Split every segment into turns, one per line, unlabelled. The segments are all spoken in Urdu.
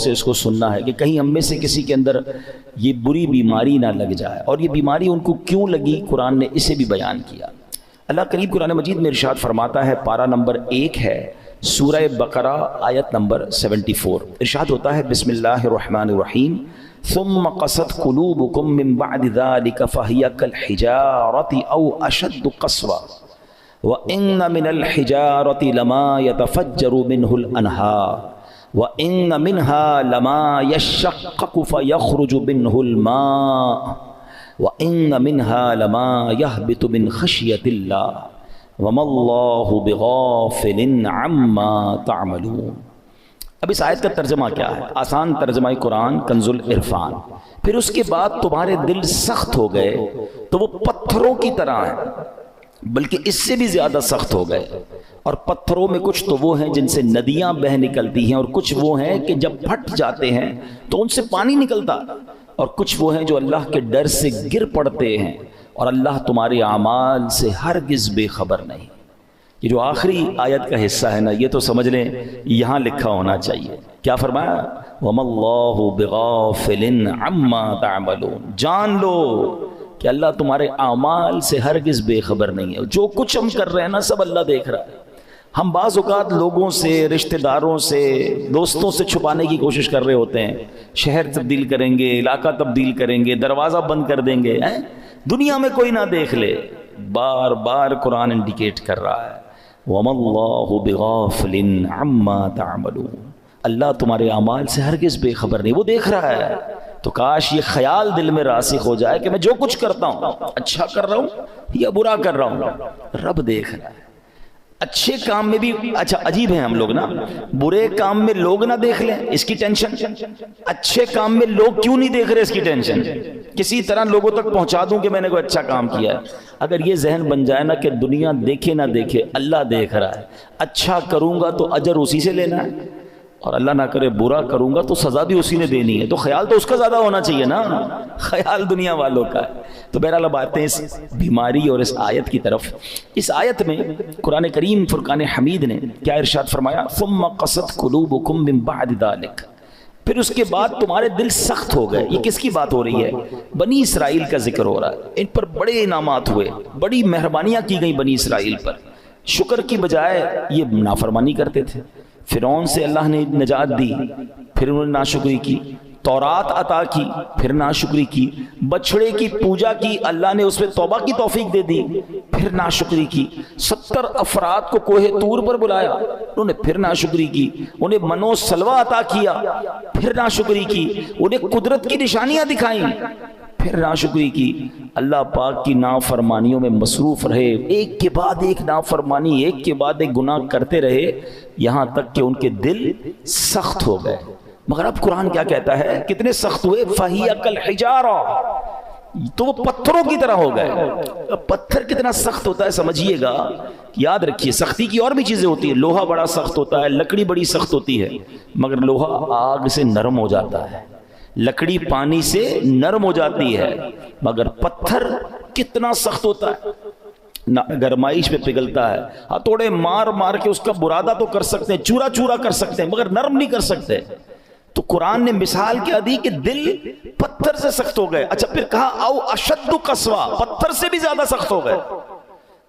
سے اس کو سننا ہے کہ کہیں ہم میں سے کسی کے اندر یہ بری بیماری نہ لگ جائے. اور یہ بیماری ان کو کیوں لگی قرآن نے اسے بھی بیان کیا. اللہ کریم قرآن مجید میں ارشاد فرماتا ہے، پارہ نمبر 1 ہے سورہ بقرہ آیت نمبر 74. ارشاد ہوتا ہے بسم اللہ الرحمن الرحیم ثم قست قلوبكم من بعد ذلك فهي كالحجارة أو أشد قسوة وإن من الحجارة لما يتفجر منه الأنهار وإن منها لما يشقق فيخرج منه الماء وإن منها لما يهبط من خشية الله وما الله بغافل عما تعملون. اب اس آیت کا ترجمہ کیا ہے؟ آسان ترجمہ قرآن کنز العرفان. پھر اس کے بعد تمہارے دل سخت ہو گئے تو وہ پتھروں کی طرح ہیں، بلکہ اس سے بھی زیادہ سخت ہو گئے. اور پتھروں میں کچھ تو وہ ہیں جن سے ندیاں بہہ نکلتی ہیں، اور کچھ وہ ہیں کہ جب پھٹ جاتے ہیں تو ان سے پانی نکلتا، اور کچھ وہ ہیں جو اللہ کے ڈر سے گر پڑتے ہیں، اور اللہ تمہارے اعمال سے ہرگز بے خبر نہیں. یہ جو آخری آیت کا حصہ ہے نا، یہ تو سمجھ لیں یہاں لکھا ہونا چاہیے. کیا فرمایا؟ وَمَا اللَّهُ بِغَافِلٍ عَمَّا تَعْمَلُونَ. جان لو کہ اللہ تمہارے اعمال سے ہرگز بے خبر نہیں ہے. جو کچھ ہم کر رہے ہیں نا سب اللہ دیکھ رہا ہے. ہم بعض اوقات لوگوں سے، رشتہ داروں سے، دوستوں سے چھپانے کی کوشش کر رہے ہوتے ہیں. شہر تبدیل کریں گے، علاقہ تبدیل کریں گے، دروازہ بند کر دیں گے، دنیا میں کوئی نہ دیکھ لے. بار بار قرآن انڈیکیٹ کر رہا ہے وَمَا اللَّهُ بِغَافِلٍ عَمَّا تَعْمَلُونَ. اللہ تمہارے اعمال سے ہرگز بے خبر نہیں، وہ دیکھ رہا ہے. تو کاش یہ خیال دل میں راسخ ہو جائے کہ میں جو کچھ کرتا ہوں اچھا کر رہا ہوں یا برا کر رہا ہوں، رب دیکھ رہا ہے. اچھے کام میں بھی اچھا عجیب ہیں ہم لوگ نا، برے کام میں لوگ نہ دیکھ لیں اس کی ٹینشن، اچھے کام میں لوگ کیوں نہیں دیکھ رہے اس کی ٹینشن. کسی طرح لوگوں تک پہنچا دوں کہ میں نے کوئی اچھا کام کیا ہے. اگر یہ ذہن بن جائے نا کہ دنیا دیکھے نہ دیکھے اللہ دیکھ رہا ہے، اچھا کروں گا تو اجر اسی سے لینا ہے، اور اللہ نہ کرے برا کروں گا تو سزا بھی اسی نے دینی ہے. تو خیال تو اس کا زیادہ ہونا چاہیے نا، خیال دنیا والوں کا ہے. تو بہرحال اب آتے ہیں اس بیماری اور اس آیت کی طرف. اس آیت میں قرآن کریم فرقان حمید نے کیا ارشاد فرمایا؟ ثم قست قلوبکم من بعد ذلک. پھر اس کے بعد تمہارے دل سخت ہو گئے. یہ کس کی بات ہو رہی ہے؟ بنی اسرائیل کا ذکر ہو رہا ہے. ان پر بڑے انعامات ہوئے، بڑی مہربانیاں کی گئی بنی اسرائیل پر. شکر کی بجائے یہ نافرمانی کرتے تھے. فرعون سے اللہ نے نجات دی، پھر انہوں نے ناشکری کی. تورات عطا کی، پھر ناشکری کی. بچڑے کی پوجا کی، اللہ نے اس میں توبہ کی توفیق دے دی، پھر ناشکری کی. 70 افراد کو کوہ طور پر بلایا، انہوں نے پھر ناشکری کی. انہیں منو سلوہ عطا کیا، پھر ناشکری کی. انہیں قدرت کی نشانیاں دکھائیں، پھر ناشکری کی. اللہ پاک کی نافرمانیوں میں مصروف رہے، ایک کے بعد ایک نافرمانی، ایک کے بعد ایک گناہ کرتے رہے، یہاں تک کہ ان کے دل سخت ہو گئے. مگر اب قرآن کیا کہتا ہے؟ کتنے سخت ہوئے؟ فَهِيَ كَالْحِجَارَةِ. تو وہ پتھروں کی طرح ہو گئے. پتھر کتنا سخت ہوتا ہے سمجھیے گا. یاد رکھیے سختی کی اور بھی چیزیں ہوتی ہیں. لوہا بڑا سخت ہوتا ہے، لکڑی بڑی سخت ہوتی ہے، مگر لوہا آگ سے نرم ہو جاتا ہے، لکڑی پانی سے نرم ہو جاتی ہے. مگر پتھر کتنا سخت ہوتا ہے، گرمائش میں پگھلتا ہے. ہتھوڑے مار مار کے اس کا برادہ تو کر سکتے ہیں، چورا چورا کر سکتے ہیں، مگر نرم نہیں کر سکتے. تو قرآن نے مثال کیا دی کہ دل پتھر سے سخت ہو گئے. اچھا پھر کہا او اشد قسوہ، پتھر سے بھی زیادہ سخت ہو گئے.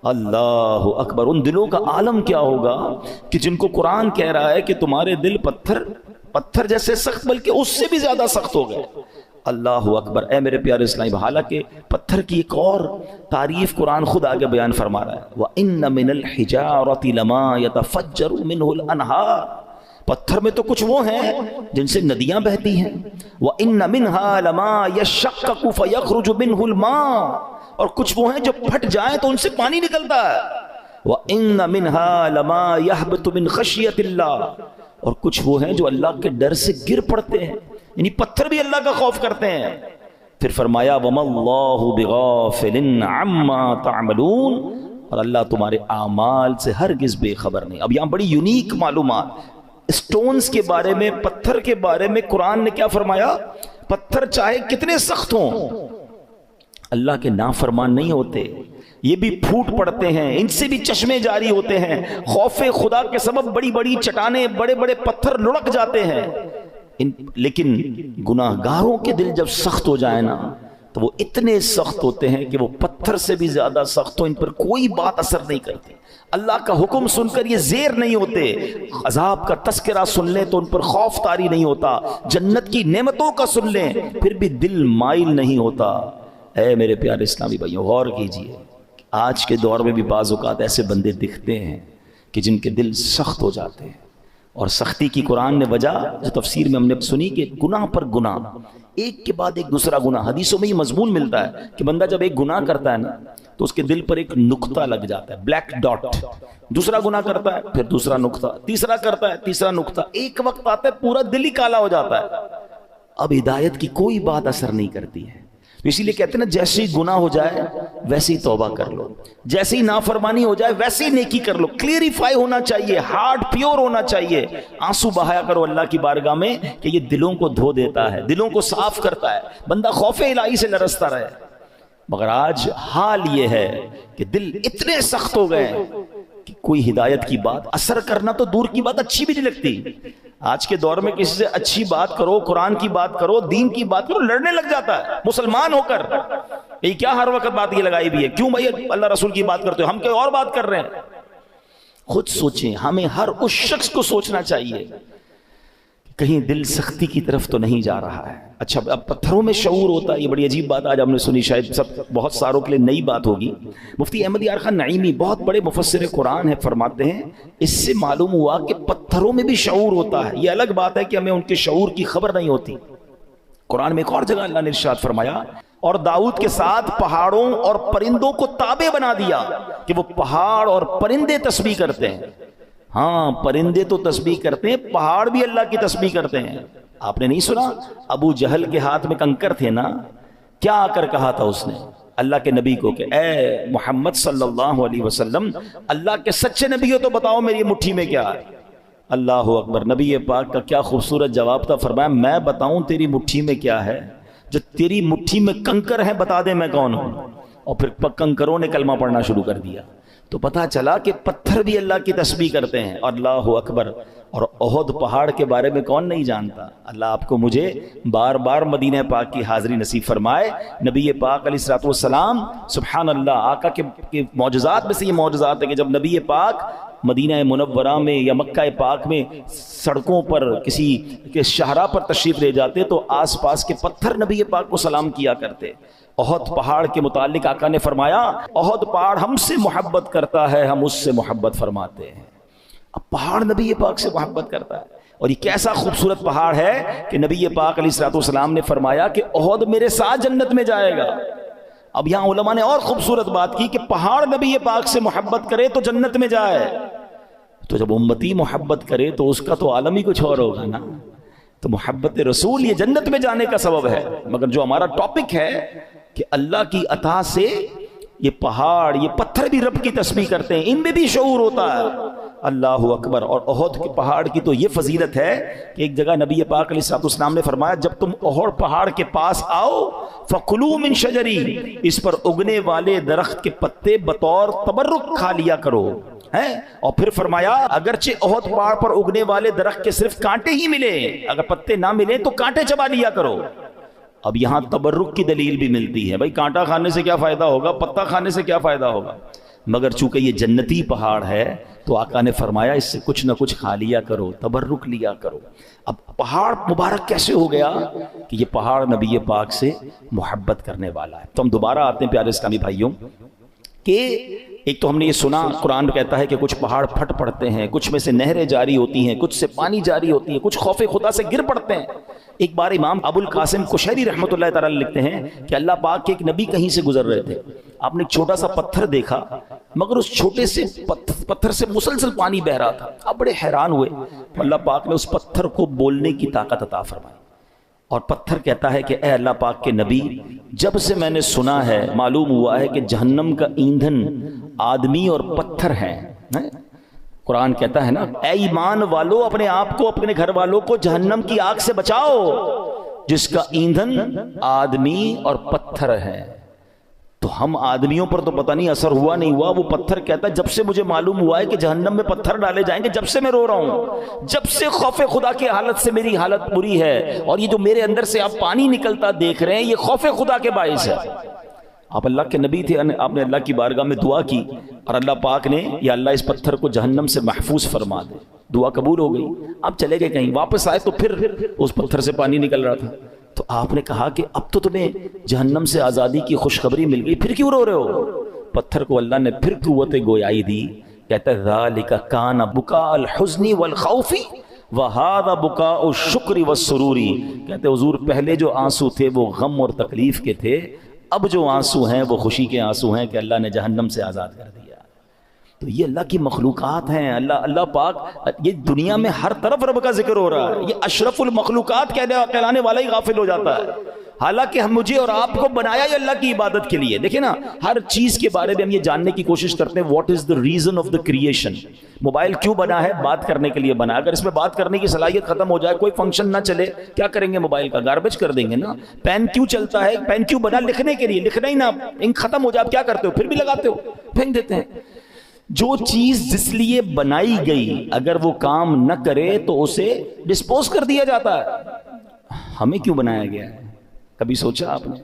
اللہ اکبر. ان دلوں کا عالم کیا ہوگا کہ جن کو قرآن کہہ رہا ہے کہ تمہارے دل پتھر جیسے سخت، بلکہ اس سے بھی زیادہ سخت ہو گئے. اللہ اکبر. اے میرے پیارے اسلام، حالانکہ پتھر کی ایک اور تعریف قرآن خود آگے بیان فرما رہا ہے. وَإِنَّ مِنَ الْحِجَارَةِ لَمَا يَتَفَجَّرُ مِنْهُ الْأَنْهَارُ. پتھر میں تو کچھ وہ ہیں جن سے ندیاں بہتی ہیں. وَإِنَّ مِنْهَا لَمَا يَشَّقَّقُ فَيَخْرُجُ مِنْهُ الْمَاءُ. اور کچھ وہ ہیں جو پھٹ جائیں تو ان سے پانی نکلتا ہے. وَإِنَّ مِنْهَا لَمَا يَهْبِطُ مِنْ خَشْيَةِ اللَّهِ. اور کچھ وہ ہیں جو اللہ کے ڈر سے گر پڑتے ہیں، یعنی پتھر بھی اللہ کا خوف کرتے ہیں. پھر فرمایا وَمَا اللَّهُ بِغَافِلٍ عَمَّا تَعْمَلُونَ. اور اللہ تمہارے اعمال سے ہرگز بے خبر نہیں. اب یہاں بڑی یونیک معلومات سٹونز کے بارے میں، پتھر کے بارے میں قرآن نے کیا فرمایا؟ پتھر چاہے کتنے سخت ہوں، اللہ کے نافرمان نہیں ہوتے. یہ بھی پھوٹ پڑتے ہیں، ان سے بھی چشمے جاری ہوتے ہیں. خوف خدا کے سبب بڑی بڑی چٹانیں، بڑے بڑے پتھر لڑک جاتے ہیں. لیکن گناہگاروں کے دل جب سخت ہو جائے نا تو وہ اتنے سخت ہوتے ہیں کہ وہ پتھر سے بھی زیادہ سخت ہو، ان پر کوئی بات اثر نہیں کرتی۔ اللہ کا حکم سن کر یہ زیر نہیں ہوتے، عذاب کا تذکرہ سن لیں تو ان پر خوف طاری نہیں ہوتا، جنت کی نعمتوں کا سن لیں پھر بھی دل مائل نہیں ہوتا۔ اے میرے پیارے اسلامی بھائیوں، غور کیجئے، آج کے دور میں بھی بعض اوقات ایسے بندے دکھتے ہیں کہ جن کے دل سخت ہو جاتے ہیں، اور سختی کی قرآن نے وجہ جو تفسیر میں ہم نے سنی کہ گناہ پر گناہ، ایک کے بعد ایک دوسرا گناہ۔ حدیثوں میں یہ مضمون ملتا ہے کہ بندہ جب ایک گناہ کرتا ہے نا تو اس کے دل پر ایک نقطہ لگ جاتا ہے، بلیک ڈاٹ، دوسرا گناہ کرتا ہے پھر دوسرا نقطہ، تیسرا کرتا ہے تیسرا نقطہ، ایک وقت آتا ہے پورا دل ہی کالا ہو جاتا ہے، اب ہدایت کی کوئی بات اثر نہیں کرتی ہے۔ تو اسی لیے کہتے ہیں نا، جیسے ہی گناہ ہو جائے ویسے ہی توبہ کر لو، جیسے ہی نافرمانی ہو جائے ویسے ہی نیکی کر لو، کلیریفائی ہونا چاہیے، ہارٹ پیور ہونا چاہیے، آنسو بہایا کرو اللہ کی بارگاہ میں کہ یہ دلوں کو دھو دیتا ہے، دلوں کو صاف کرتا ہے، بندہ خوف الہی سے لرزتا رہے۔ مگر آج حال یہ ہے کہ دل اتنے سخت ہو گئے کہ کوئی ہدایت کی بات اثر کرنا تو دور کی بات اچھی بھی نہیں لگتی۔ آج کے دور میں کسی سے اچھی بات کرو، قرآن کی بات کرو، دین کی بات کرو، لڑنے لگ جاتا ہے مسلمان ہو کر۔ یہ کیا ہر وقت بات یہ لگائی بھی ہے، کیوں بھائی اللہ رسول کی بات کرتے ہو، ہم کوئی اور بات کر رہے ہیں۔ خود سوچیں، ہمیں ہر اس شخص کو سوچنا چاہیے کہیں دل سختی کی طرف تو نہیں جا رہا ہے۔ اچھا، اب پتھروں میں شعور ہوتا ہے، یہ بڑی عجیب بات آج ہم نے سنی، شاید بہت ساروں کے لیے نئی بات ہوگی۔ مفتی احمد یار خان نعیمی بہت بڑے مفسر قرآن ہیں، فرماتے ہیں اس سے معلوم ہوا کہ پتھروں میں بھی شعور ہوتا ہے۔ یہ الگ بات ہے کہ ہمیں ان کے شعور کی خبر نہیں ہوتی۔ قرآن میں ایک اور جگہ اللہ نے ارشاد فرمایا، اور داؤد کے ساتھ پہاڑوں اور پرندوں کو تابع بنا دیا کہ وہ پہاڑ اور پرندے تسبیح کرتے ہیں۔ ہاں، پرندے تو تسبیح کرتے ہیں، پہاڑ بھی اللہ کی تسبیح کرتے ہیں۔ آپ نے نہیں سنا ابو جہل کے ہاتھ میں کنکر تھے نا، کیا آ کر کہا تھا اس نے اللہ کے نبی کو کہ اے محمد صلی اللہ علیہ وسلم، اللہ کے سچے نبی ہو تو بتاؤ میری مٹھی میں کیا ہے۔ اللہ اکبر، نبی پاک کا کیا خوبصورت جواب تھا، فرمایا میں بتاؤں تیری مٹھی میں کیا ہے؟ جو تیری مٹھی میں کنکر ہے بتا دے میں کون ہوں۔ اور پھر کنکروں نے کلمہ پڑھنا شروع کر دیا، تو پتا چلا کہ پتھر بھی اللہ کی تسبیح کرتے ہیں۔ اللہ اکبر۔ اور احد پہاڑ کے بارے میں کون نہیں جانتا؟ اللہ آپ کو مجھے بار بار مدینہ پاک کی حاضری نصیب فرمائے۔ نبی پاک علیہ الصلوۃ والسلام، سبحان اللہ، آقا کے معجزات میں سے یہ معجزات ہے کہ جب نبی پاک مدینہ منورہ میں یا مکہ پاک میں سڑکوں پر کسی کے شاہراہ پر تشریف لے جاتے تو آس پاس کے پتھر نبی پاک کو سلام کیا کرتے۔ احد پہاڑ کے متعلق آقا نے فرمایا، احد پہاڑ ہم سے محبت کرتا ہے، ہم اس سے محبت فرماتے ہیں۔ اب پہاڑ نبی پاک سے محبت کرتا ہے، اور یہ کیسا خوبصورت پہاڑ ہے کہ نبی پاک علیہ الصلوۃ والسلام نے فرمایا کہ احد میرے ساتھ جنت میں جائے گا۔ اب یہاں علماء نے اور خوبصورت بات کی کہ پہاڑ نبی پاک سے محبت کرے تو جنت میں جائے، تو جب امتی محبت کرے تو اس کا تو عالم ہی کچھ اور ہوگا نا۔ تو محبت رسول یہ جنت میں جانے کا سبب ہے۔ مگر جو ہمارا ٹاپک ہے کہ اللہ کی عطا سے یہ پہاڑ، یہ پتھر بھی رب کی تسبیح کرتے ہیں، ان میں بھی شعور ہوتا ہے۔ اللہ اکبر۔ اور احد کے پہاڑ کی تو یہ فضیلت ہے کہ ایک جگہ نبی پاک علیہ الصلوۃ والسلام نے فرمایا، جب تم احد پہاڑ کے پاس آؤ فَكُلُوا مِن شَجَرِهِ، اس پر اگنے والے درخت کے پتے بطور تبرک کھا لیا کرو۔ اور پھر فرمایا اگرچہ احد پہاڑ پر اگنے والے درخت کے صرف کانٹے ہی ملے، اگر پتے نہ ملے تو کانٹے چبا لیا کرو۔ اب یہاں تبرک کی دلیل بھی ملتی ہے، بھائی کانٹا کھانے سے کیا فائدہ ہوگا، پتا کھانے سے کیا فائدہ ہوگا، مگر چونکہ یہ جنتی پہاڑ ہے تو آقا نے فرمایا اس سے کچھ نہ کچھ کھا لیا کرو، تبرک لیا کرو۔ اب پہاڑ مبارک کیسے ہو گیا کہ یہ پہاڑ نبی پاک سے محبت کرنے والا ہے۔ تو ہم دوبارہ آتے ہیں پیارے اسلامی بھائیوں کہ ایک تو ہم نے یہ سنا قرآن کہتا ہے کہ کچھ پہاڑ پھٹ پڑتے ہیں، کچھ میں سے نہریں جاری ہوتی ہیں، کچھ سے پانی جاری ہوتی ہے، کچھ خوف خدا سے گر پڑتے ہیں۔ ایک بار امام ابو القاسم قشیری رحمۃ اللہ تعالی لکھتے ہیں کہ اللہ پاک کے ایک نبی کہیں سے گزر رہے تھے، آپ نے ایک چھوٹا سا پتھر دیکھا، مگر اس چھوٹے سے پتھر سے مسلسل پانی بہ رہا تھا۔ آپ بڑے حیران ہوئے، اللہ پاک نے اس پتھر کو بولنے کی طاقت عطا فرمائی، اور پتھر کہتا ہے کہ اے اللہ پاک کے نبی، جب سے میں نے سنا ہے معلوم ہوا ہے کہ جہنم کا ایندھن آدمی اور پتھر ہیں۔ قرآن کہتا ہے نا، اے ایمان والو اپنے آپ کو اپنے گھر والوں کو جہنم کی آگ سے بچاؤ جس کا ایندھن آدمی اور پتھر ہے۔ تو ہم آدمیوں پر تو پتہ نہیں اثر ہوا نہیں ہوا، وہ پتھر کہتا ہے جب سے مجھے معلوم ہوا ہے کہ جہنم میں پتھر ڈالے جائیں گے، جب سے میں رو رہا ہوں، جب سے خوف خدا کی حالت سے میری حالت بری ہے، اور یہ جو میرے اندر سے آپ پانی نکلتا دیکھ رہے ہیں یہ خوف خدا کے باعث ہے۔ آپ اللہ کے نبی تھے، آپ نے اللہ کی بارگاہ میں دعا کی اور اللہ پاک نے یا اللہ اس پتھر کو جہنم سے محفوظ فرما دے، دعا قبول ہو گئی۔ آپ چلے گئے کہیں، واپس آئے تو پھر اس پتھر سے پانی نکل رہا تھا، تو آپ نے کہا کہ اب تو تمہیں جہنم سے آزادی کی خوشخبری مل گئی، پھر کیوں رو رہے ہو؟ پتھر کو اللہ نے پھر قوت گویائی دی، کہتا ہے ذالک کان بکاء الحزن والخوف وہذا بکاء الشکر والسرور، کہتے حضور پہلے جو آنسو تھے وہ غم اور تکلیف کے تھے، اب جو آنسو ہیں وہ خوشی کے آنسو ہیں کہ اللہ نے جہنم سے آزاد کر دیا۔ تو یہ اللہ کی مخلوقات ہیں، اللہ پاک، یہ دنیا میں ہر طرف رب کا ذکر ہو رہا ہے، یہ اشرف المخلوقات کہلانے والا ہی غافل ہو جاتا ہے، حالانکہ ہم مجھے اور آپ کو بنایا ہی اللہ کی عبادت کے لیے۔ دیکھیں نا، ہر چیز کے بارے میں ہم یہ جاننے کی کوشش کرتے ہیں what is the reason of the creation. Mobile کیوں بنا ہے؟ بات کرنے کے لیے بنا ہے، اگر اس میں بات کرنے کی صلاحیت ختم ہو جائے، کوئی فنکشن نہ چلے، کیا کریں گے؟ موبائل کا گاربیج کر دیں گے نا۔ پین کیوں چلتا ہے؟ پین کیوں بنا؟ لکھنے کے لیے، لکھنا ہی نہ، انک ختم ہو جائے آپ کیا کرتے ہو؟ پھر بھی لگاتے ہو، پھینک دیتے ہیں۔ جو چیز جس لیے بنائی گئی اگر وہ کام نہ کرے تو اسے ڈسپوز کر دیا جاتا ہے۔ ہمیں کیوں بنایا گیا ہے؟ کبھی سوچا آپ نے؟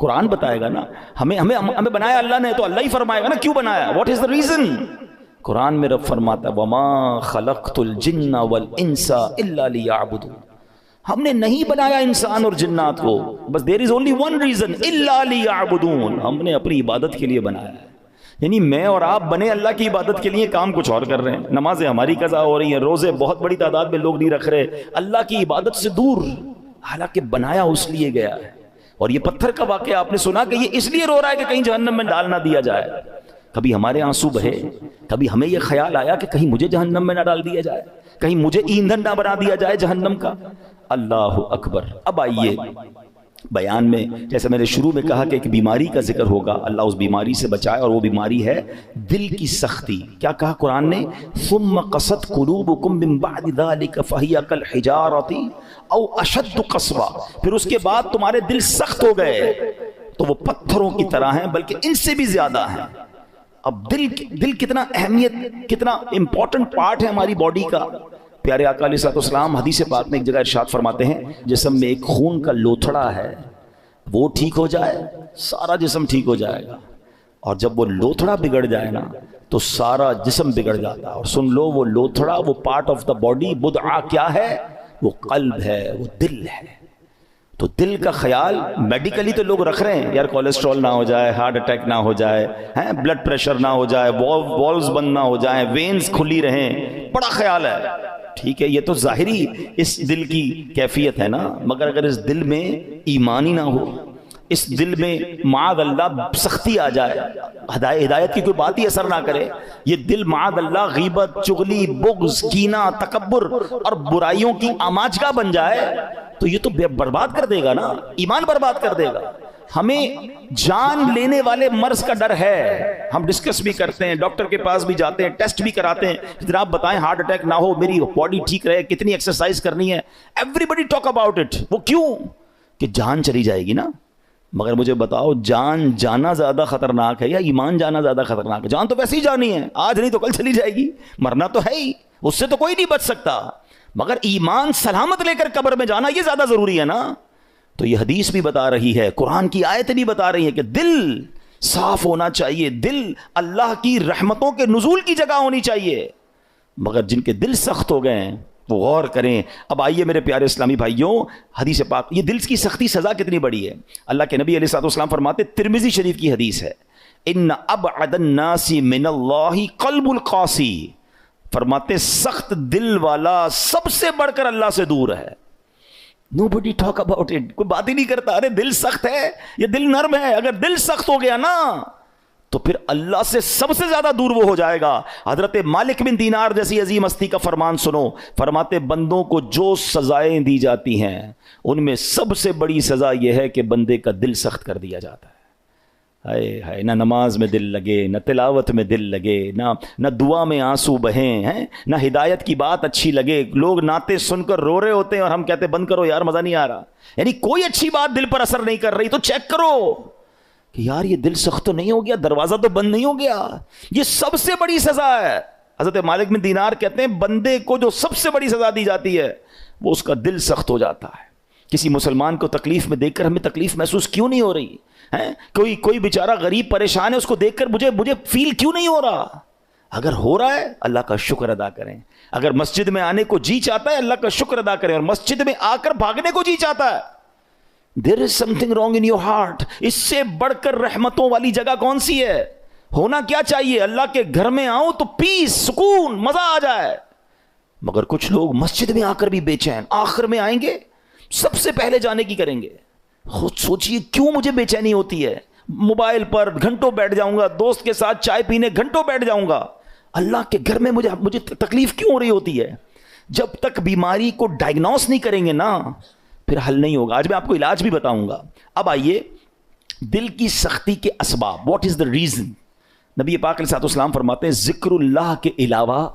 قرآن بتائے گا نا، ہمیں بنایا اللہ نے، تو اللہ ہی فرمائے گا نا کیوں بنایا، واٹ از دا ریزن۔ قرآن میں رب فرماتا ہے وَمَا خَلَقْتُ الْجِنَّ وَالْإِنسَ إِلَّا لِيَعْبُدُونِ، ہم نے نہیں بنایا انسان اور جنات کو، بس there is only one reason إِلَّا لِيَعْبُدُونَ، ہم نے اپنی عبادت کے لیے بنایا ہے۔ یعنی میں اور آپ بنے اللہ کی عبادت کے لیے، کام کچھ اور کر رہے ہیں۔ نمازیں ہماری قضا ہو رہی ہیں، روزے بہت بڑی تعداد میں لوگ نہیں رکھ رہے، اللہ کی عبادت سے دور، حالانکہ بنایا اس لیے گیا ہے۔ اور یہ پتھر کا واقعہ آپ نے سنا کہ یہ اس لیے رو رہا ہے کہ کہیں جہنم میں ڈال نہ دیا جائے۔ کبھی ہمارے آنسو بہے، کبھی ہمیں یہ خیال آیا کہ کہیں مجھے جہنم میں نہ ڈال دیا جائے، کہیں مجھے ایندھن نہ بنا دیا جائے جہنم کا۔ اللہ اکبر۔ اب آئیے بیان میں، جیسے میں نے شروع میں کہا کہ ایک بیماری کا ذکر ہوگا، اللہ اس بیماری سے بچائے، اور وہ بیماری ہے دل کی سختی۔ کیا کہا قرآن نے؟ ثم قست قلوبکم من بعد ذلک فہی کالحجارۃ او اشد قسوہ، پھر اس کے بعد تمہارے دل سخت ہو گئے تو وہ پتھروں کی طرح ہیں، بلکہ ان سے بھی زیادہ ہیں۔ اب دل کتنا اہمیت، کتنا امپورٹنٹ پارٹ ہے ہماری باڈی کا۔ پیارے آقا علیہ الصلوۃ والسلام حدیث پاک میں ایک جگہ ارشاد فرماتے ہیں جسم میں ایک خون کا لوتھڑا ہے، وہ ٹھیک ہو جائے سارا جسم ٹھیک ہو جائے گا، اور جب وہ لوتھڑا بگڑ جائے نا تو سارا جسم بگڑ جاتا ہے۔ اور سن لو، وہ لوتھڑا، وہ پارٹ آف دا باڈی، بدعہ کیا ہے؟ وہ قلب ہے، وہ دل ہے۔ تو دل کا خیال میڈیکلی تو لوگ رکھ رہے ہیں، یار کولیسٹرول نہ ہو جائے، ہارٹ اٹیک نہ ہو جائے، بلڈ پریشر نہ ہو جائے، والز بند نہ ہو جائیں، وینز کھلی رہیں، بڑا خیال ہے۔ ٹھیک ہے، یہ تو ظاہری اس دل کی کیفیت ہے نا، مگر اگر اس دل میں ایمان ہی نہ ہو، اس دل میں معاذ اللہ سختی آ جائے، ہدایت کی کوئی بات ہی اثر نہ کرے، یہ دل معاذ اللہ غیبت، چغلی، بغض، کینہ، تکبر اور برائیوں کی آماجگاہ بن جائے تو یہ تو برباد کر دے گا نا، ایمان برباد کر دے گا۔ ہمیں جان لینے والے مرض کا ڈر ہے، ہم ڈسکس بھی کرتے ہیں، ڈاکٹر کے پاس بھی جاتے ہیں، ٹیسٹ بھی کراتے ہیں، جناب بتائیں ہارٹ اٹیک نہ ہو، میری باڈی ٹھیک رہے، کتنی ایکسرسائز کرنی ہے، everybody talk about it. وہ کیوں؟ کہ جان چلی جائے گی نا۔ مگر مجھے بتاؤ، جان جانا زیادہ خطرناک ہے یا ایمان جانا زیادہ خطرناک ہے؟ جان تو ویسے ہی جانی ہے، آج نہیں تو کل چلی جائے گی، مرنا تو ہے ہی، اس سے تو کوئی نہیں بچ سکتا، مگر ایمان سلامت لے کر قبر میں جانا یہ زیادہ ضروری ہے نا۔ تو یہ حدیث بھی بتا رہی ہے، قرآن کی آیتیں بھی بتا رہی ہیں کہ دل صاف ہونا چاہیے، دل اللہ کی رحمتوں کے نزول کی جگہ ہونی چاہیے، مگر جن کے دل سخت ہو گئے ہیں وہ غور کریں۔ اب آئیے میرے پیارے اسلامی بھائیوں، حدیث پاک، یہ دل کی سختی سزا کتنی بڑی ہے۔ اللہ کے نبی علیہ الصلوۃ والسلام فرماتے، ترمذی شریف کی حدیث ہے، ان ابعد الناس من اللہ قلب القاسی، فرماتے سخت دل والا سب سے بڑھ کر اللہ سے دور ہے۔ Nobody talk about it، کوئی بات ہی نہیں کرتا، ارے دل سخت ہے، یہ دل نرم ہے، اگر دل سخت ہو گیا نا تو پھر اللہ سے سب سے زیادہ دور وہ ہو جائے گا۔ حضرت مالک بن دینار جیسی عظیم ہستی کا فرمان سنو، فرماتے بندوں کو جو سزائیں دی جاتی ہیں ان میں سب سے بڑی سزا یہ ہے کہ بندے کا دل سخت کر دیا جاتا ہے۔ ہائے ہائے، نہ نماز میں دل لگے، نہ تلاوت میں دل لگے، نہ دعا میں آنسو بہیں ہیں، نہ ہدایت کی بات اچھی لگے، لوگ نعتیں سن کر رو رہے ہوتے ہیں اور ہم کہتے ہیں بند کرو یار مزہ نہیں آ رہا، یعنی کوئی اچھی بات دل پر اثر نہیں کر رہی۔ تو چیک کرو کہ یار یہ دل سخت تو نہیں ہو گیا, دروازہ تو بند نہیں ہو گیا. یہ سب سے بڑی سزا ہے. حضرت مالک بن دینار کہتے ہیں بندے کو جو سب سے بڑی سزا دی جاتی ہے وہ اس کا دل سخت ہو جاتا ہے. کسی مسلمان کو تکلیف میں دیکھ کر ہمیں تکلیف محسوس کیوں نہیں ہو رہی ہے؟ کوئی بیچارہ غریب پریشان ہے, اس کو دیکھ کر مجھے فیل کیوں نہیں ہو رہا؟ اگر ہو رہا ہے اللہ کا شکر ادا کریں. اگر مسجد میں آنے کو جی چاہتا ہے اللہ کا شکر ادا کریں, اور مسجد میں آ کر بھاگنے کو جی چاہتا ہے, there is something wrong in your heart. اس سے بڑھ کر رحمتوں والی جگہ کون سی ہے؟ ہونا کیا چاہیے؟ اللہ کے گھر میں آؤں تو پیس, سکون, مزہ آ جائے. مگر کچھ لوگ مسجد میں آ کر بھی بے چین, آخر میں آئیں گے سب سے پہلے جانے کی کریں گے. خود سوچئے کیوں مجھے بے چینی ہوتی ہے؟ موبائل پر گھنٹوں بیٹھ جاؤں گا, دوست کے ساتھ چائے پینے گھنٹوں بیٹھ جاؤں گا, اللہ کے گھر میں مجھے تکلیف کیوں ہو رہی ہوتی ہے؟ جب تک بیماری کو ڈائگنوس نہیں کریں گے نا پھر حل نہیں ہوگا. آج میں آپ کو علاج بھی بتاؤں گا. اب آئیے دل کی سختی کے اسباب, واٹ از دا ریزن. نبی پاک علیہ السلام فرماتے ہیں ذکر اللہ کے علاوہ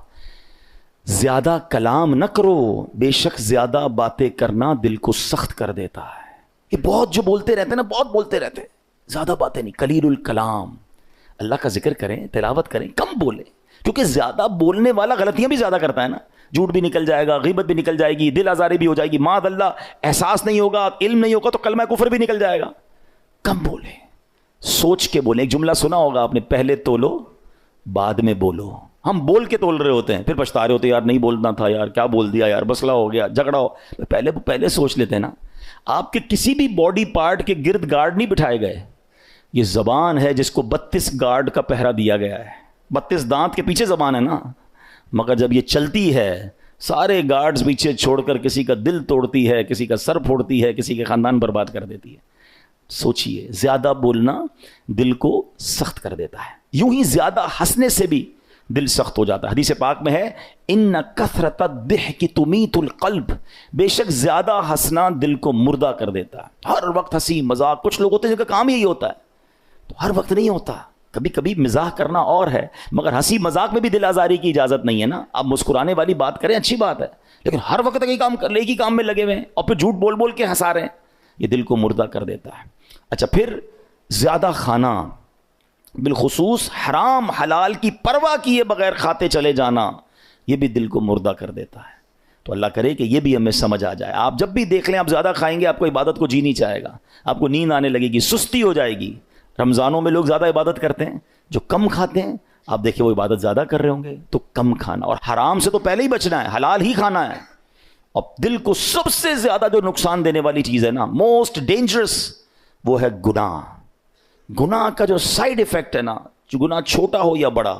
زیادہ کلام نہ کرو, بے شک زیادہ باتیں کرنا دل کو سخت کر دیتا ہے. یہ بہت جو بولتے رہتے ہیں نا, بہت بولتے رہتے ہیں, زیادہ باتیں نہیں, قلیل الکلام. اللہ کا ذکر کریں, تلاوت کریں, کم بولیں, کیونکہ زیادہ بولنے والا غلطیاں بھی زیادہ کرتا ہے نا. جھوٹ بھی نکل جائے گا, غیبت بھی نکل جائے گی, دل آزاری بھی ہو جائے گی, معاذ اللہ احساس نہیں ہوگا, علم نہیں ہوگا تو کلمہ کفر بھی نکل جائے گا. کم بولیں, سوچ کے بولیں. ایک جملہ سنا ہوگا آپ نے, پہلے تولو بعد میں بولو. ہم بول کے تول رہے ہوتے ہیں, پھر پچھتا رہے ہوتے ہیں, یار نہیں بولنا تھا, یار کیا بول دیا, یار مسئلہ ہو گیا, جھگڑا ہو. پہلے سوچ لیتے ہیں نا. آپ کے کسی بھی باڈی پارٹ کے گرد گارڈ نہیں بٹھائے گئے. یہ زبان ہے جس کو 32 گارڈ کا پہرا دیا گیا ہے. 32 دانت کے پیچھے زبان ہے نا, مگر جب یہ چلتی ہے سارے گارڈز پیچھے چھوڑ کر کسی کا دل توڑتی ہے, کسی کا سر پھوڑتی ہے, کسی کے خاندان برباد کر دیتی ہے. سوچئے, زیادہ بولنا دل کو سخت کر دیتا ہے. یوں ہی زیادہ ہنسنے سے بھی دل سخت ہو جاتا ہے. حدیث پاک میں ہے ان کثرت الضحک تمیت القلب, بے شک زیادہ ہنسنا دل کو مردہ کر دیتا ہے. ہر وقت ہنسی مذاق, کچھ لوگ ہوتے ہیں جن کا کام یہی ہوتا ہے, تو ہر وقت نہیں ہوتا. کبھی کبھی مزاح کرنا اور ہے, مگر ہنسی مذاق میں بھی دل آزاری کی اجازت نہیں ہے نا. آپ مسکرانے والی بات کریں اچھی بات ہے, لیکن ہر وقت ایک ہی کام میں لگے ہوئے ہیں اور پھر جھوٹ بول بول کے ہنسا رہے ہیں, یہ دل کو مردہ کر دیتا ہے. اچھا, پھر زیادہ کھانا, بالخصوص حرام حلال کی پرواہ کیے بغیر کھاتے چلے جانا, یہ بھی دل کو مردہ کر دیتا ہے. تو اللہ کرے کہ یہ بھی ہمیں سمجھ آ جائے. آپ جب بھی دیکھ لیں آپ زیادہ کھائیں گے, آپ کو عبادت کو جی نہیں چاہے گا, آپ کو نیند آنے لگے گی, سستی ہو جائے گی. رمضانوں میں لوگ زیادہ عبادت کرتے ہیں, جو کم کھاتے ہیں آپ دیکھیں وہ عبادت زیادہ کر رہے ہوں گے. تو کم کھانا, اور حرام سے تو پہلے ہی بچنا ہے, حلال ہی کھانا ہے. اور دل کو سب سے زیادہ جو نقصان دینے والی چیز ہے نا, موسٹ ڈینجرس, وہ ہے گناہ. گناہ کا جو سائیڈ ایفیکٹ ہے نا, جو گناہ چھوٹا ہو یا بڑا,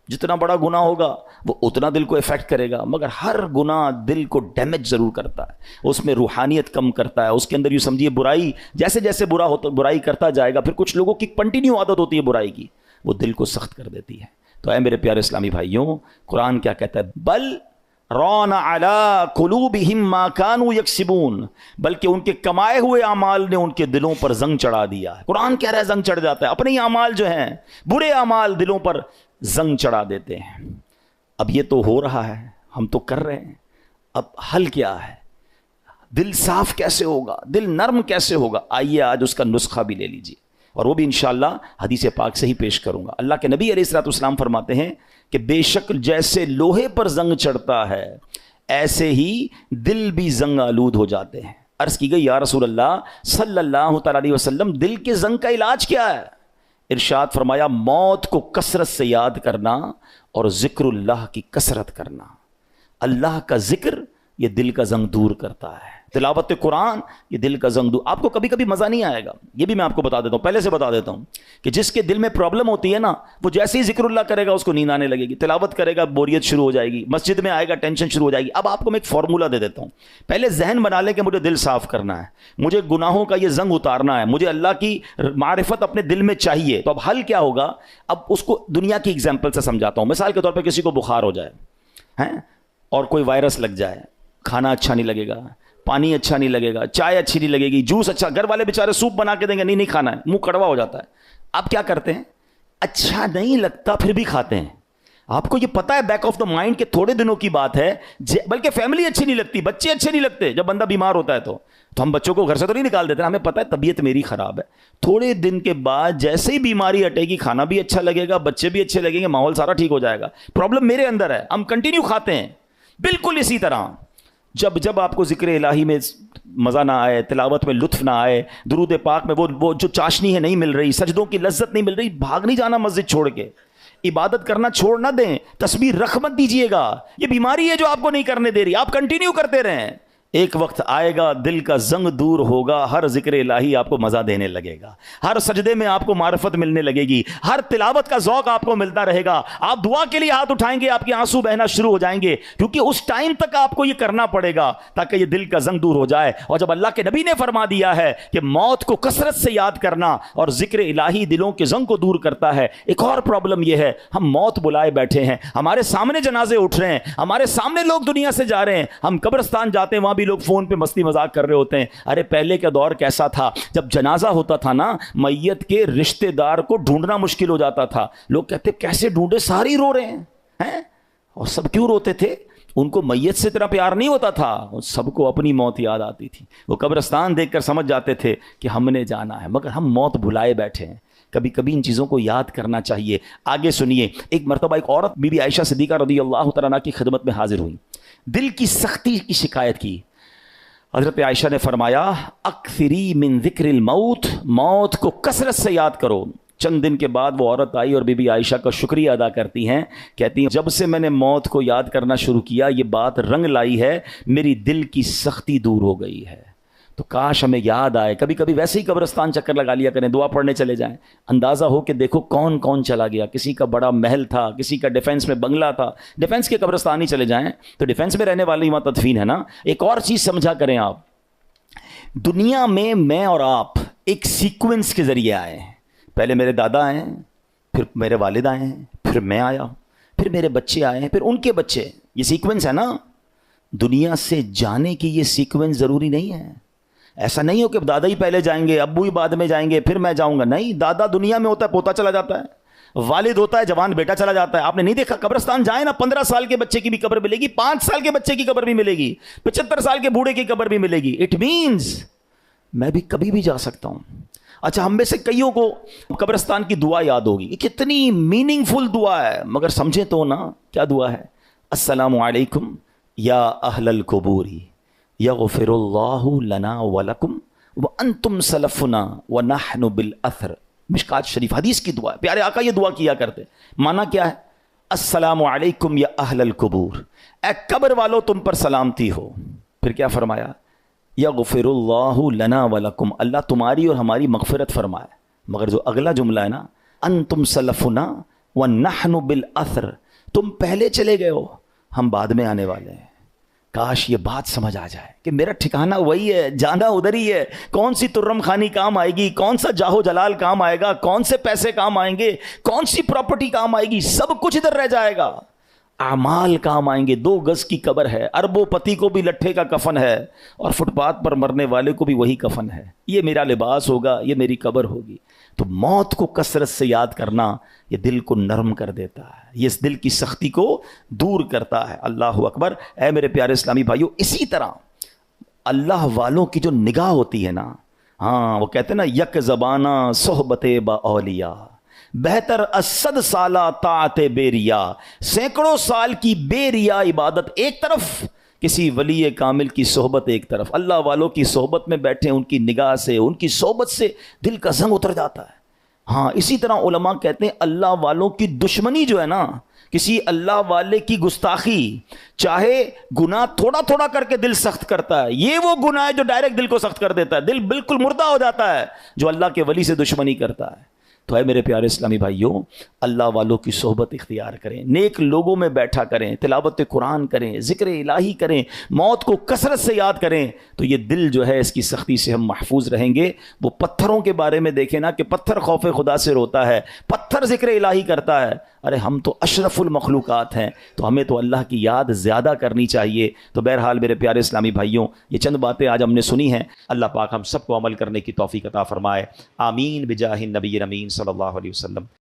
جتنا بڑا گناہ ہوگا وہ اتنا دل کو افیکٹ کرے گا, مگر ہر گناہ دل کو ڈیمیج ضرور کرتا ہے. اس میں روحانیت کم کرتا ہے, اس کے اندر یوں سمجھیے برائی, جیسے جیسے برائی کرتا جائے گا, پھر کچھ لوگوں کی کنٹینیو عادت ہوتی ہے برائی کی, وہ دل کو سخت کر دیتی ہے. تو اے میرے پیارے اسلامی بھائیوں, قرآن کیا کہتا ہے, بل ران علی قلوبہم ما کانوا یکسبون, بلکہ ان کے کمائے ہوئے اعمال نے ان کے دلوں پر زنگ چڑھا دیا. قرآن کہہ رہا ہے زنگ چڑھ جاتا ہے, اپنے ہی اعمال جو ہیں برے اعمال دلوں پر زنگ چڑھا دیتے ہیں. اب یہ تو ہو رہا ہے, ہم تو کر رہے ہیں, اب حل کیا ہے؟ دل صاف کیسے ہوگا, دل نرم کیسے ہوگا؟ آئیے آج اس کا نسخہ بھی لے لیجیے, اور وہ بھی انشاءاللہ حدیث پاک سے ہی پیش کروں گا. اللہ کے نبی علیہ الصلوۃ والسلام فرماتے ہیں کہ بے شک جیسے لوہے پر زنگ چڑھتا ہے ایسے ہی دل بھی زنگ آلود ہو جاتے ہیں. عرض کی گئی یا رسول اللہ صلی اللہ تعالی علیہ وسلم, دل کے زنگ کا علاج کیا ہے؟ ارشاد فرمایا, موت کو کثرت سے یاد کرنا اور ذکر اللہ کی کثرت کرنا. اللہ کا ذکر یہ دل کا زنگ دور کرتا ہے. تلاوت قرآن یہ دل کا زنگ دور. آپ کو کبھی کبھی مزہ نہیں آئے گا, یہ بھی میں آپ کو بتا دیتا ہوں, پہلے سے بتا دیتا ہوں, کہ جس کے دل میں پرابلم ہوتی ہے نا, وہ جیسے ہی ذکر اللہ کرے گا اس کو نیند آنے لگے گی, تلاوت کرے گا بوریت شروع ہو جائے گی, مسجد میں آئے گا ٹینشن شروع ہو جائے گی. اب آپ کو میں ایک فارمولہ دے دیتا ہوں, پہلے ذہن بنا لیں کہ مجھے دل صاف کرنا ہے, مجھے گناہوں کا یہ زنگ اتارنا ہے, مجھے اللہ کی معرفت اپنے دل میں چاہیے. تو اب حل کیا ہوگا؟ اب اس کو دنیا کی ایگزامپل سے سمجھاتا ہوں. مثال کے طور پہ کسی کو بخار ہو جائے ہیں اور کوئی وائرس لگ جائے, کھانا اچھا نہیں لگے گا, پانی اچھا نہیں لگے گا, چائے اچھی نہیں لگے گی, جوس اچھا, گھر والے بیچارے سوپ بنا کے دیں گے, نہیں کھانا ہے, منہ کڑوا ہو جاتا ہے. اب کیا کرتے ہیں؟ اچھا نہیں لگتا پھر بھی کھاتے ہیں. آپ کو یہ پتا ہے بیک آف دا مائنڈ کہ تھوڑے دنوں کی بات ہے، بلکہ فیملی اچھی نہیں لگتی، بچے اچھے نہیں لگتے جب بندہ بیمار ہوتا ہے، تو ہم بچوں کو گھر سے تو نہیں نکال دیتے، ہمیں پتا ہے طبیعت میری خراب ہے، تھوڑے دن کے بعد جیسے ہی بیماری ہٹے گی کھانا بھی اچھا لگے گا، بچے بھی اچھے لگیں گے، ماحول سارا ٹھیک ہو جائے گا۔ پرابلم میرے اندر ہے، ہم کنٹینیو کھاتے ہیں۔ بالکل اسی طرح جب آپ کو ذکر الہی میں مزہ نہ آئے، تلاوت میں لطف نہ آئے، درود پاک میں وہ جو چاشنی ہے نہیں مل رہی، سجدوں کی لذت نہیں مل رہی، بھاگ نہیں جانا مسجد چھوڑ کے، عبادت کرنا چھوڑ نہ دیں، تسبیح رکھ مت دیجئے گا۔ یہ بیماری ہے جو آپ کو نہیں کرنے دے رہی، آپ کنٹینیو کرتے رہیں، ایک وقت آئے گا دل کا زنگ دور ہوگا، ہر ذکر الہی آپ کو مزہ دینے لگے گا، ہر سجدے میں آپ کو معرفت ملنے لگے گی، ہر تلاوت کا ذوق آپ کو ملتا رہے گا، آپ دعا کے لیے ہاتھ اٹھائیں گے، آپ کے آنسو بہنا شروع ہو جائیں گے، کیونکہ اس ٹائم تک آپ کو یہ کرنا پڑے گا تاکہ یہ دل کا زنگ دور ہو جائے۔ اور جب اللہ کے نبی نے فرما دیا ہے کہ موت کو کثرت سے یاد کرنا اور ذکر الہی دلوں کے زنگ کو دور کرتا ہے، ایک اور پرابلم یہ ہے، ہم موت بلائے بیٹھے ہیں، ہمارے سامنے جنازے اٹھ رہے ہیں، ہمارے سامنے لوگ دنیا سے جا رہے ہیں، ہم قبرستان جاتے ہیں، وہاں بھی لوگ فون پہ مستی مذاق کر رہے ہوتے ہیں۔ ارے پہلے کا دور کیسا تھا، جب جنازہ ہوتا تھا نا، میت کے رشتہ دار کو ڈھونڈنا مشکل ہو جاتا تھا، لوگ کہتے کیسے ڈھونڈے، سارے رو رہے ہیں، اور سب کیوں روتے تھے؟ ان کو میت سے اتنا پیار نہیں ہوتا تھا، سب کو اپنی موت یاد آتی تھی، وہ قبرستان دیکھ کر سمجھ جاتے تھے کہ ہم نے جانا ہے، مگر ہم موت بھلائے بیٹھے ہیں۔ کبھی کبھی ان چیزوں کو یاد کرنا چاہیے۔ آگے سنیے، ایک مرتبہ ایک عورت بی بی عائشہ صدیقہ رضی اللہ تعالیٰ عنہا کی خدمت میں حاضر ہوئی، دل کی سختی کی شکایت کی۔ حضرت عائشہ نے فرمایا اکثری من ذکر الموت، موت کو کثرت سے یاد کرو۔ چند دن کے بعد وہ عورت آئی اور بی بی عائشہ کا شکریہ ادا کرتی ہیں، کہتی ہیں جب سے میں نے موت کو یاد کرنا شروع کیا، یہ بات رنگ لائی ہے، میری دل کی سختی دور ہو گئی ہے۔ تو کاش ہمیں یاد آئے، کبھی کبھی ویسے ہی قبرستان چکر لگا لیا کریں، دعا پڑھنے چلے جائیں، اندازہ ہو کہ دیکھو کون کون چلا گیا، کسی کا بڑا محل تھا، کسی کا ڈیفنس میں بنگلہ تھا، ڈیفنس کے قبرستان ہی چلے جائیں تو ڈیفنس میں رہنے والے وہاں تدفین ہے نا۔ ایک اور چیز سمجھا کریں آپ، دنیا میں اور آپ ایک سیکوینس کے ذریعے آئے ہیں، پہلے میرے دادا آئے ہیں، پھر میرے والد آئے ہیں، پھر میں آیا ہوں، پھر میرے بچے آئے ہیں، پھر ان کے بچے، یہ سیکوینس ہے نا۔ دنیا سے جانے کی یہ سیکوینس ضروری نہیں ہے، ایسا نہیں ہو کہ دادا ہی پہلے جائیں گے، ابو ہی بعد میں جائیں گے، پھر میں جاؤں گا، نہیں، دادا دنیا میں ہوتا ہے پوتا چلا جاتا ہے، والد ہوتا ہے جوان بیٹا چلا جاتا ہے۔ آپ نے نہیں دیکھا قبرستان جائیں نا، 15 سال کے بچے کی بھی قبر ملے گی، 5 سال کے بچے کی قبر بھی ملے گی، 75 سال کے بوڑھے کی قبر بھی ملے گی۔ اٹ مینز میں بھی کبھی بھی جا سکتا ہوں۔ اچھا، ہم میں سے کئیوں کو قبرستان کی دعا یاد ہوگی، یہ کتنی میننگ فل دعا ہے، مگر سمجھیں تو نا کیا دعا ہے؟ السلام علیکم یا اہل القبور یغفر اللہ لنا ولکم وانتم سلفنا ونحن بالاثر۔ مشکات شریف حدیث کی دعا ہے، پیارے آقا یہ دعا کیا کرتے۔ معنی کیا ہے؟ السلام علیکم یا اہل القبور، اے قبر والو تم پر سلامتی ہو۔ پھر کیا فرمایا؟ یغفر اللہ لنا ولکم، اللہ تمہاری اور ہماری مغفرت فرمائے۔ مگر جو اگلا جملہ ہے نا، انتم سلفنا ونحن بالاثر، تم پہلے چلے گئے ہو، ہم بعد میں آنے والے ہیں۔ کاش یہ بات سمجھ آ جائے کہ میرا ٹھکانہ وہی ہے، جانا ادھر ہی ہے، کون سی ترم خانی کام آئے گی، کون سا جاہو جلال کام آئے گا، کون سے پیسے کام آئیں گے، کون سی پراپرٹی کام آئے گی، سب کچھ ادھر رہ جائے گا۔ اعمال کام آئیں گے، 2 گز کی قبر ہے، اربوں پتی کو بھی لٹھے کا کفن ہے، اور فٹ پاتھ پر مرنے والے کو بھی وہی کفن ہے، یہ میرا لباس ہوگا، یہ میری قبر ہوگی۔ تو موت کو کثرت سے یاد کرنا یہ دل کو نرم کر دیتا ہے، یہ اس دل کی سختی کو دور کرتا ہے۔ اللہ اکبر۔ اے میرے پیارے اسلامی بھائیو، اسی طرح اللہ والوں کی جو نگاہ ہوتی ہے نا، ہاں وہ کہتے ہیں نا یک زبانہ صحبت با اولیاء بہتر از 100 سالہ طاعت بے ریا، سینکڑوں سال کی بے ریا عبادت ایک طرف، کسی ولی کامل کی صحبت ایک طرف۔ اللہ والوں کی صحبت میں بیٹھے، ان کی نگاہ سے، ان کی صحبت سے دل کا زنگ اتر جاتا ہے۔ ہاں اسی طرح علماء کہتے ہیں اللہ والوں کی دشمنی جو ہے نا، کسی اللہ والے کی گستاخی، چاہے گناہ تھوڑا تھوڑا کر کے دل سخت کرتا ہے، یہ وہ گناہ ہے جو ڈائریکٹ دل کو سخت کر دیتا ہے، دل بالکل مردہ ہو جاتا ہے جو اللہ کے ولی سے دشمنی کرتا ہے۔ تو اے میرے پیارے اسلامی بھائیوں، اللہ والوں کی صحبت اختیار کریں، نیک لوگوں میں بیٹھا کریں، تلاوت قرآن کریں، ذکر الہی کریں، موت کو کثرت سے یاد کریں، تو یہ دل جو ہے اس کی سختی سے ہم محفوظ رہیں گے۔ وہ پتھروں کے بارے میں دیکھیں نا کہ پتھر خوف خدا سے روتا ہے، پتھر ذکر الہی کرتا ہے۔ ارے ہم تو اشرف المخلوقات ہیں، تو ہمیں تو اللہ کی یاد زیادہ کرنی چاہیے۔ تو بہرحال میرے پیارے اسلامی بھائیوں، یہ چند باتیں آج ہم نے سنی ہیں، اللہ پاک ہم سب کو عمل کرنے کی توفیق عطا فرمائے، آمین بجاہ النبی امین صلی اللہ علیہ وسلم۔